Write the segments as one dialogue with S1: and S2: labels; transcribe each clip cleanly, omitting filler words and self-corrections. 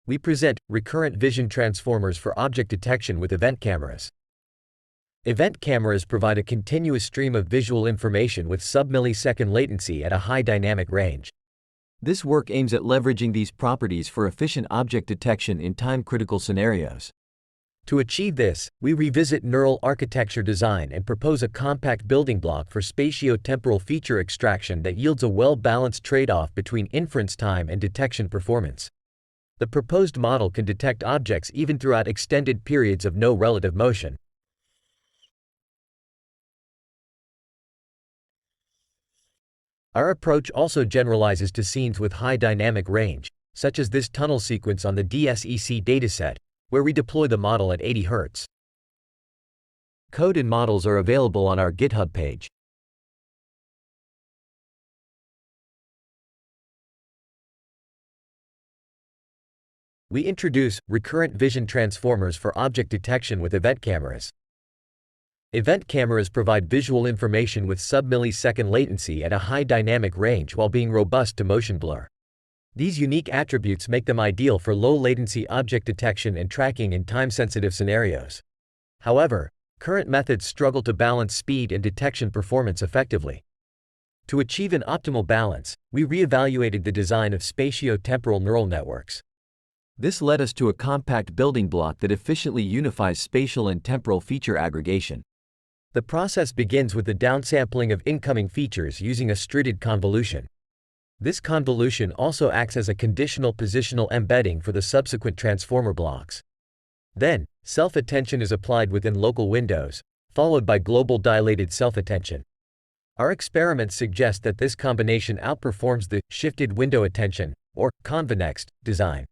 S1: we present recurrent vision transformers for object detection with event cameras. Event cameras provide a continuous stream of visual information with sub-millisecond latency at a high dynamic range. This work aims at leveraging these properties for efficient object detection in time-critical scenarios. To achieve this, we revisit neural architecture design and propose a compact building block for spatio-temporal feature extraction that yields a well-balanced trade-off between inference time and detection performance. The proposed model can detect objects even throughout extended periods of no relative motion. Our approach also generalizes to scenes with high dynamic range, such as this tunnel sequence on the DSEC dataset, where we deploy the model at 80 Hz. Code and models are available on our GitHub page. We introduce recurrent vision transformers for object detection with event cameras. Event cameras provide visual information with sub-millisecond latency at a high dynamic range while being robust to motion blur. These unique attributes make them ideal for low-latency object detection and tracking in time-sensitive scenarios. However, current methods struggle to balance speed and detection performance effectively. To achieve an optimal balance, we reevaluated the design of spatio-temporal neural networks. This led us to a compact building block that efficiently unifies spatial and temporal feature aggregation. The process begins with the downsampling of incoming features using a striated convolution. This convolution also acts as a conditional positional embedding for the subsequent transformer blocks. Then, self-attention is applied within local windows, followed by global dilated self-attention. Our experiments suggest that this combination outperforms the shifted window attention, or convenext, design.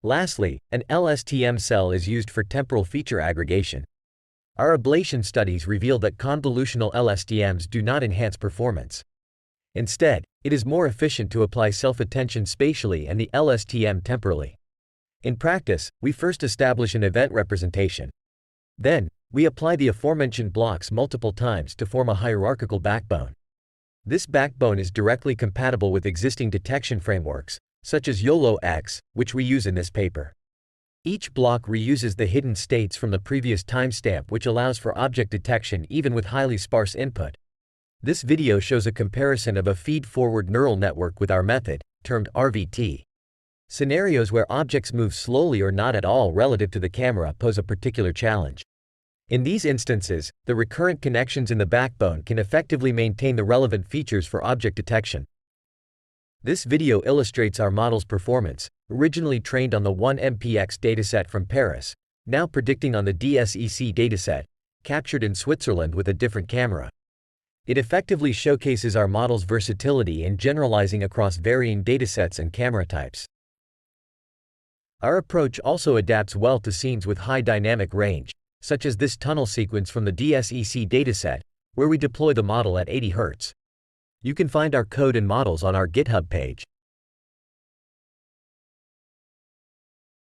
S1: Lastly, an LSTM cell is used for temporal feature aggregation. Our ablation studies reveal that convolutional LSTMs do not enhance performance. Instead, it is more efficient to apply self-attention spatially and the LSTM temporally. In practice, we first establish an event representation. Then, we apply the aforementioned blocks multiple times to form a hierarchical backbone. This backbone is directly compatible with existing detection frameworks, such as YOLO-X, which we use in this paper. Each block reuses the hidden states from the previous timestamp, which allows for object detection even with highly sparse input. This video shows a comparison of a feed-forward neural network with our method, termed RVT. Scenarios where objects move slowly or not at all relative to the camera pose a particular challenge. In these instances, the recurrent connections in the backbone can effectively maintain the relevant features for object detection. This video illustrates our model's performance, originally trained on the 1MPX dataset from Paris, now predicting on the DSEC dataset, captured in Switzerland with a different camera. It effectively showcases our model's versatility in generalizing across varying datasets and camera types. Our approach also adapts well to scenes with high dynamic range, such as this tunnel sequence from the DSEC dataset, where we deploy the model at 80 Hz. You can find our code and models on our GitHub page.